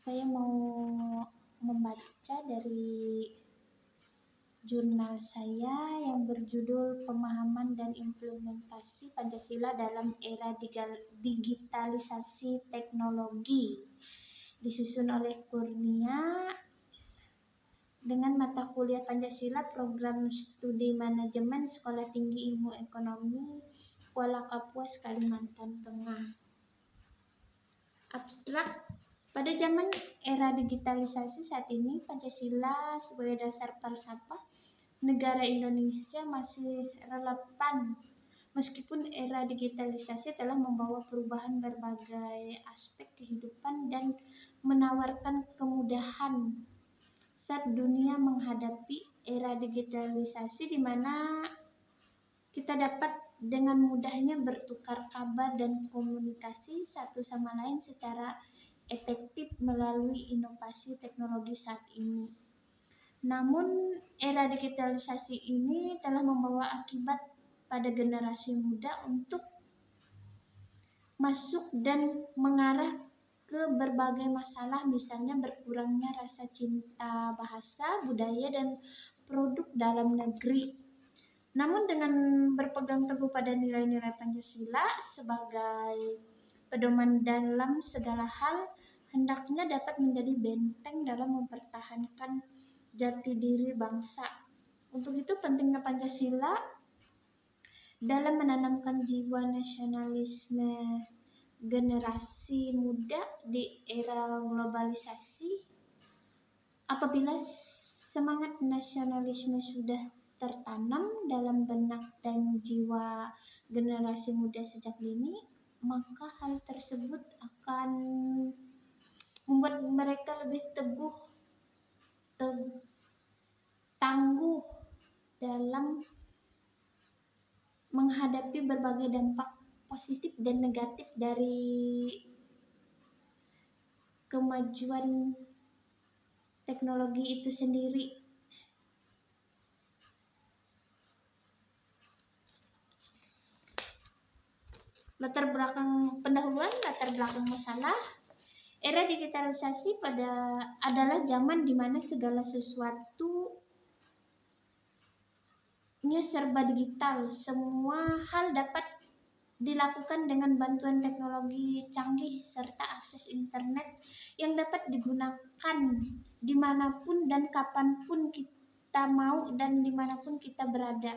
Saya mau membaca dari jurnal saya yang berjudul Pemahaman dan Implementasi Pancasila dalam Era Digitalisasi Teknologi, disusun oleh Kurnia dengan mata kuliah Pancasila Program Studi Manajemen Sekolah Tinggi Ilmu Ekonomi Kuala Kapuas, Kalimantan Tengah. Abstrak. Pada zaman era digitalisasi saat ini, Pancasila sebagai dasar falsafah negara Indonesia masih relevan meskipun era digitalisasi telah membawa perubahan berbagai aspek kehidupan dan menawarkan kemudahan saat dunia menghadapi era digitalisasi di mana kita dapat dengan mudahnya bertukar kabar dan komunikasi satu sama lain secara efektif melalui inovasi teknologi saat ini. Namun, era digitalisasi ini telah membawa akibat pada generasi muda untuk masuk dan mengarah ke berbagai masalah, misalnya berkurangnya rasa cinta bahasa, budaya, dan produk dalam negeri. Namun dengan berpegang teguh pada nilai-nilai Pancasila sebagai pedoman dalam segala hal, hendaknya dapat menjadi benteng dalam mempertahankan jati diri bangsa. Untuk itu pentingnya Pancasila dalam menanamkan jiwa nasionalisme generasi muda di era globalisasi. Apabila semangat nasionalisme sudah tertanam dalam benak dan jiwa generasi muda sejak dini, maka hal tersebut akan membuat mereka lebih tangguh dalam menghadapi berbagai dampak positif dan negatif dari kemajuan teknologi itu sendiri. Latar belakang masalah. Era digitalisasi adalah zaman di mana segala sesuatunya serba digital. Semua hal dapat dilakukan dengan bantuan teknologi canggih serta akses internet yang dapat digunakan dimanapun dan kapanpun kita mau dan dimanapun kita berada.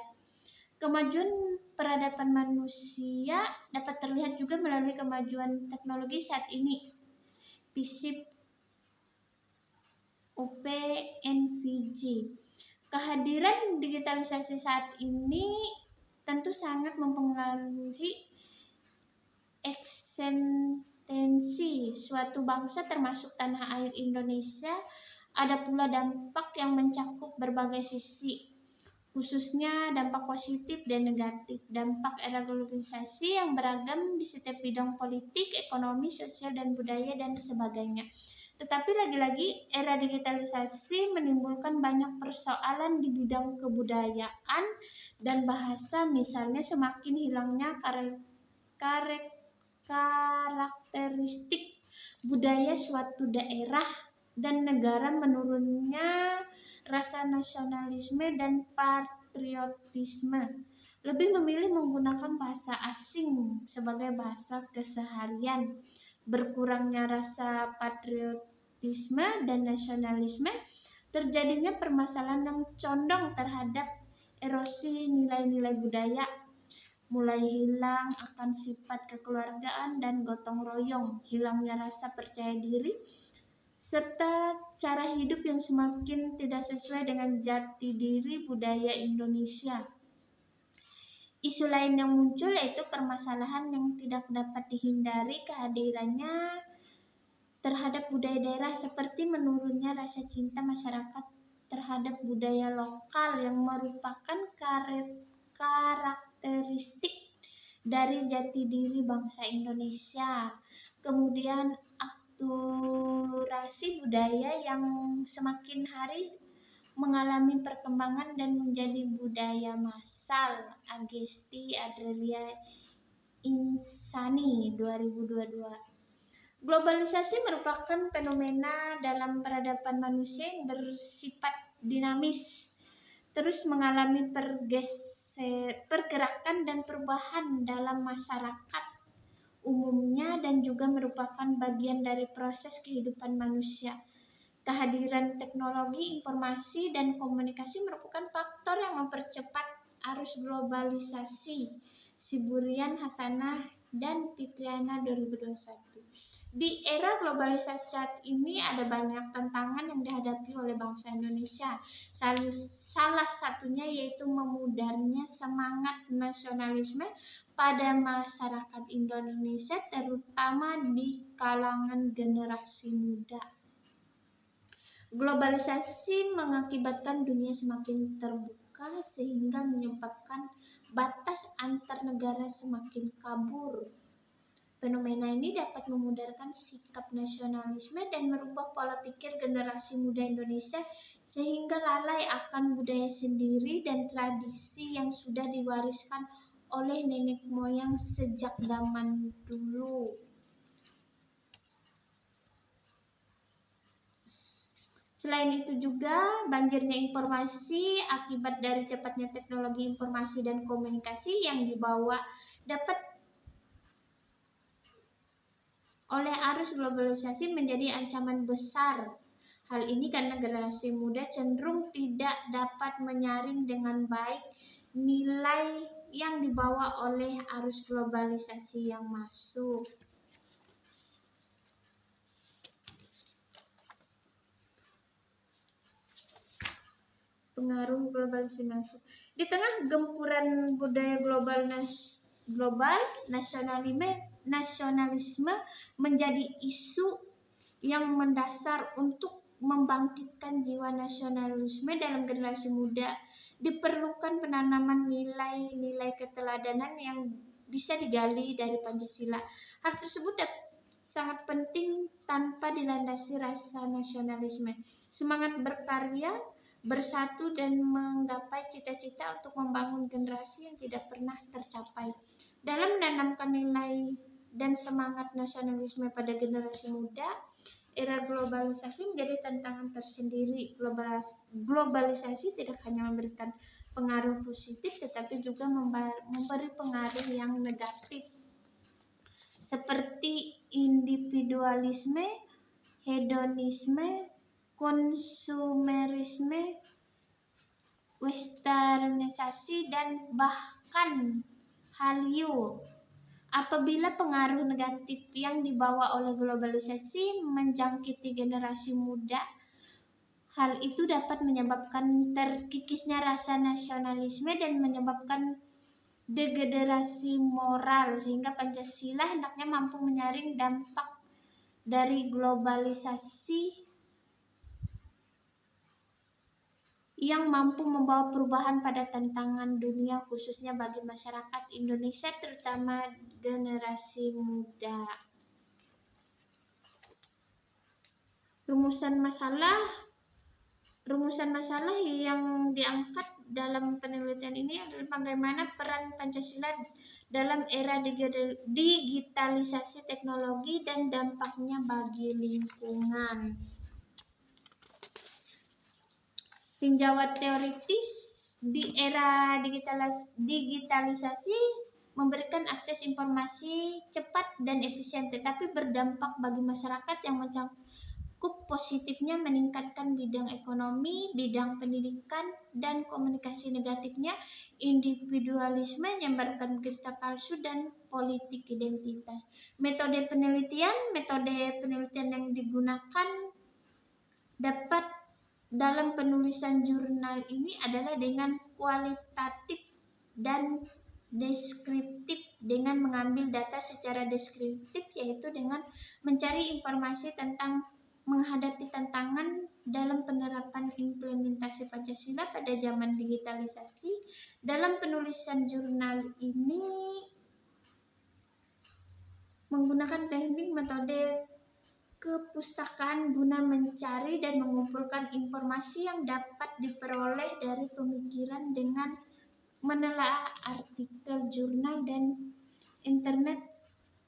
Kemajuan peradaban manusia dapat terlihat juga melalui kemajuan teknologi saat ini. PISIP OPNVG. Kehadiran digitalisasi saat ini tentu sangat mempengaruhi eksistensi suatu bangsa termasuk tanah air Indonesia. Ada pula dampak yang mencakup berbagai sisi, khususnya dampak positif dan negatif. Dampak era globalisasi yang beragam di setiap bidang politik, ekonomi, sosial, dan budaya, dan sebagainya. Tetapi lagi-lagi era digitalisasi menimbulkan banyak persoalan di bidang kebudayaan dan bahasa, misalnya semakin hilangnya karakteristik budaya suatu daerah dan negara, menurunnya rasa nasionalisme dan patriotisme, lebih memilih menggunakan bahasa asing sebagai bahasa keseharian, berkurangnya rasa patriotisme dan nasionalisme, terjadinya permasalahan yang condong terhadap erosi nilai-nilai budaya, mulai hilang akan sifat kekeluargaan dan gotong royong, hilangnya rasa percaya diri, serta cara hidup yang semakin tidak sesuai dengan jati diri budaya Indonesia. Isu lain yang muncul yaitu permasalahan yang tidak dapat dihindari kehadirannya terhadap budaya daerah, seperti menurunnya rasa cinta masyarakat terhadap budaya lokal yang merupakan karakteristik dari jati diri bangsa Indonesia. Kemudian akulturasi budaya yang semakin hari mengalami perkembangan dan menjadi budaya massal. Agesti Adria Insani 2022. Globalisasi merupakan fenomena dalam peradaban manusia yang bersifat dinamis, terus mengalami pergerakan dan perubahan dalam masyarakat umumnya dan juga merupakan bagian dari proses kehidupan manusia. Kehadiran teknologi, informasi, dan komunikasi merupakan faktor yang mempercepat arus globalisasi. Siburian Hasanah dan Fitriana 2021. Di era globalisasi saat ini ada banyak tantangan yang dihadapi oleh bangsa Indonesia. Salah satunya yaitu memudarnya semangat nasionalisme pada masyarakat Indonesia, terutama di kalangan generasi muda. Globalisasi mengakibatkan dunia semakin terbuka sehingga menyebabkan batas antar negara semakin kabur. Fenomena ini dapat memudarkan sikap nasionalisme dan merubah pola pikir generasi muda Indonesia sehingga lalai akan budaya sendiri dan tradisi yang sudah diwariskan oleh nenek moyang sejak zaman dulu. Selain itu juga banjirnya informasi akibat dari cepatnya teknologi informasi dan komunikasi yang dibawa dapat oleh arus globalisasi menjadi ancaman besar. Hal ini karena generasi muda cenderung tidak dapat menyaring dengan baik nilai yang dibawa oleh arus globalisasi yang masuk. Pengaruh globalisasi masuk. Di tengah gempuran budaya global, nasionalisme menjadi isu yang mendasar untuk membangkitkan jiwa nasionalisme dalam generasi muda. Diperlukan penanaman nilai-nilai keteladanan yang bisa digali dari Pancasila. Hal tersebut sangat penting tanpa dilandasi rasa nasionalisme. Semangat berkarya, bersatu dan menggapai cita-cita untuk membangun generasi yang tidak pernah tercapai. Dalam menanamkan nilai dan semangat nasionalisme pada generasi muda, era globalisasi menjadi tantangan tersendiri. Globalisasi tidak hanya memberikan pengaruh positif tetapi juga memberi pengaruh yang negatif seperti individualisme, hedonisme, konsumerisme, westernisasi, dan bahkan Hallyu. Apabila pengaruh negatif yang dibawa oleh globalisasi menjangkiti generasi muda, hal itu dapat menyebabkan terkikisnya rasa nasionalisme dan menyebabkan degradasi moral, sehingga Pancasila hendaknya mampu menyaring dampak dari globalisasi yang mampu membawa perubahan pada tantangan dunia khususnya bagi masyarakat Indonesia terutama generasi muda. Rumusan masalah yang diangkat dalam penelitian ini adalah bagaimana peran Pancasila dalam era digitalisasi teknologi dan dampaknya bagi lingkungan. Tinjauan teoritis di era digitalisasi memberikan akses informasi cepat dan efisien, tetapi berdampak bagi masyarakat yang mencakup positifnya meningkatkan bidang ekonomi, bidang pendidikan, dan komunikasi negatifnya individualisme, menyebarkan berita palsu, dan politik identitas. Metode penelitian yang digunakan dapat dalam penulisan jurnal ini adalah dengan kualitatif dan deskriptif. Dengan mengambil data secara deskriptif, yaitu dengan mencari informasi tentang menghadapi tantangan dalam penerapan implementasi Pancasila pada zaman digitalisasi. Dalam penulisan jurnal ini menggunakan teknik metode kepustakaan guna mencari dan mengumpulkan informasi yang dapat diperoleh dari pemikiran dengan menelaah artikel jurnal dan internet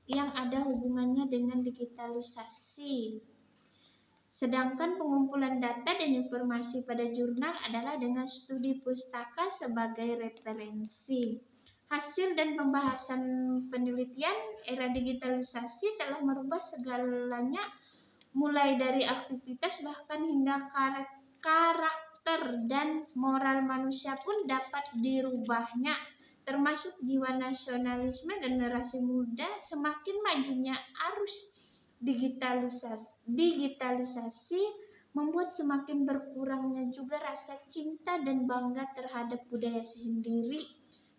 yang ada hubungannya dengan digitalisasi. Sedangkan pengumpulan data dan informasi pada jurnal adalah dengan studi pustaka sebagai referensi. Hasil dan pembahasan penelitian era digitalisasi telah merubah segalanya, mulai dari aktivitas bahkan hingga karakter dan moral manusia pun dapat dirubahnya, termasuk jiwa nasionalisme generasi muda. Semakin majunya arus digitalisasi membuat semakin berkurangnya juga rasa cinta dan bangga terhadap budaya sendiri,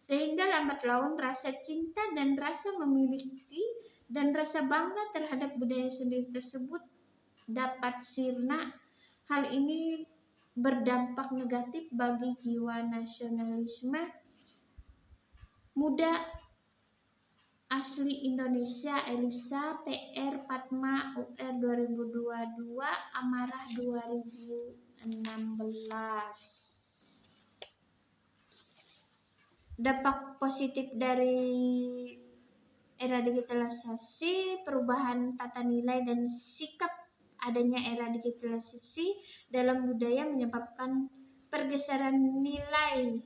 sehingga lambat laun rasa cinta dan rasa memiliki dan rasa bangga terhadap budaya sendiri tersebut dapat sirna. Hal ini berdampak negatif bagi jiwa nasionalisme muda asli Indonesia. Elisa, PR, Fatma, UR 2022, Amarah 2016. Dampak positif dari era digitalisasi, perubahan tata nilai dan sikap. Adanya era digitalisasi dalam budaya menyebabkan pergeseran nilai.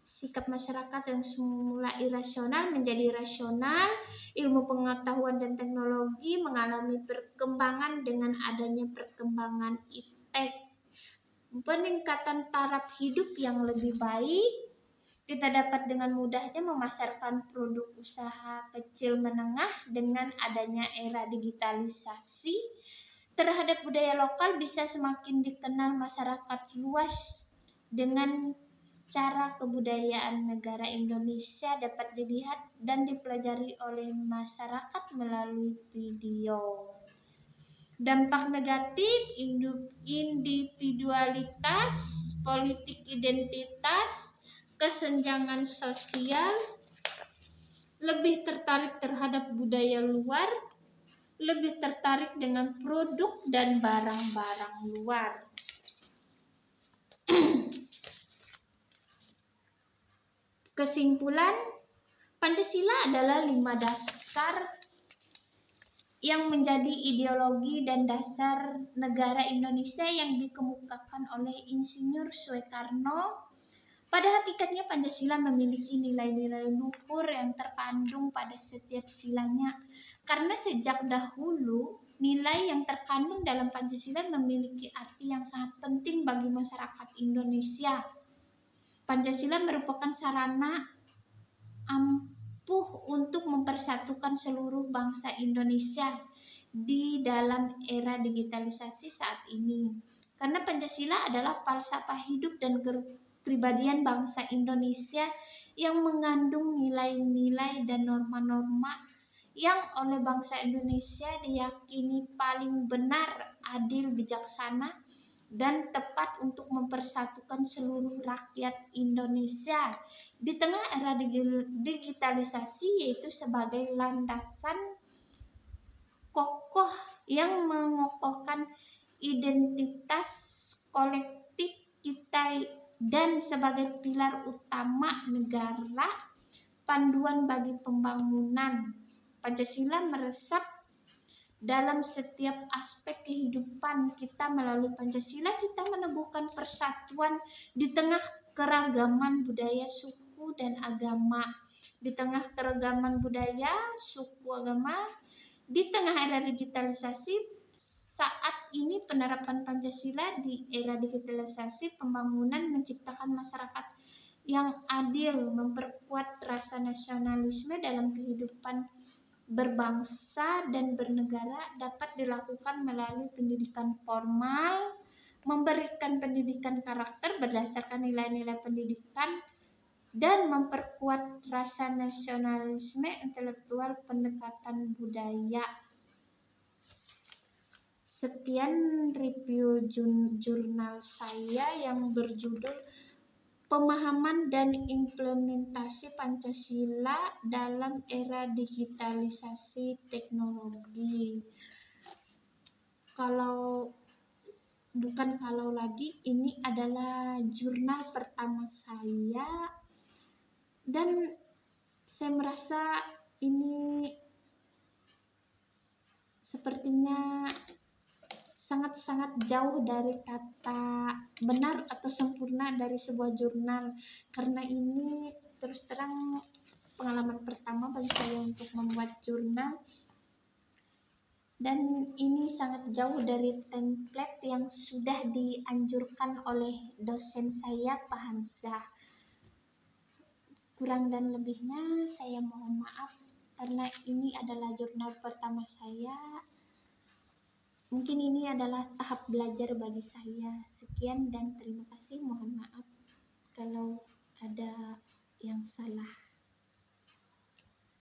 Sikap masyarakat yang semula irasional menjadi rasional. Ilmu pengetahuan dan teknologi mengalami perkembangan dengan adanya perkembangan iptek. Peningkatan taraf hidup yang lebih baik. Kita dapat dengan mudahnya memasarkan produk usaha kecil menengah dengan adanya era digitalisasi. Terhadap budaya lokal bisa semakin dikenal masyarakat luas dengan cara kebudayaan negara Indonesia dapat dilihat dan dipelajari oleh masyarakat melalui video. Dampak negatif, individualitas, politik identitas, kesenjangan sosial, lebih tertarik terhadap budaya luar, lebih tertarik dengan produk dan barang-barang luar. Kesimpulan, Pancasila adalah 5 dasar yang menjadi ideologi dan dasar negara Indonesia yang dikemukakan oleh Insinyur Soekarno. Pada hakikatnya Pancasila memiliki nilai-nilai luhur yang terkandung pada setiap silanya. Karena sejak dahulu, nilai yang terkandung dalam Pancasila memiliki arti yang sangat penting bagi masyarakat Indonesia. Pancasila merupakan sarana ampuh untuk mempersatukan seluruh bangsa Indonesia di dalam era digitalisasi saat ini. Karena Pancasila adalah falsafah hidup dan kepribadian bangsa Indonesia yang mengandung nilai-nilai dan norma-norma yang oleh bangsa Indonesia diyakini paling benar, adil, bijaksana, dan tepat untuk mempersatukan seluruh rakyat Indonesia di tengah era digitalisasi, yaitu sebagai landasan kokoh yang mengokohkan identitas kolektif kita dan sebagai pilar utama negara, panduan bagi pembangunan. Pancasila meresap dalam setiap aspek kehidupan kita. Melalui Pancasila kita meneguhkan persatuan di tengah keragaman budaya, suku, dan agama. Di tengah keragaman budaya, suku, agama, di tengah era digitalisasi saat ini, penerapan Pancasila di era digitalisasi pembangunan menciptakan masyarakat yang adil, memperkuat rasa nasionalisme dalam kehidupan berbangsa dan bernegara dapat dilakukan melalui pendidikan formal, memberikan pendidikan karakter berdasarkan nilai-nilai pendidikan, dan memperkuat rasa nasionalisme intelektual pendekatan budaya. Sekian review jurnal saya yang berjudul Pemahaman dan Implementasi Pancasila dalam Era Digitalisasi Teknologi. Ini adalah jurnal pertama saya dan saya merasa ini sepertinya sangat-sangat jauh dari kata benar atau sempurna dari sebuah jurnal, karena ini terus terang pengalaman pertama bagi saya untuk membuat jurnal, dan ini sangat jauh dari template yang sudah dianjurkan oleh dosen saya, Pak Hamzah. Kurang dan lebihnya saya mohon maaf karena ini adalah jurnal pertama saya. Mungkin ini adalah tahap belajar bagi saya. Sekian dan terima kasih. Mohon maaf kalau ada yang salah.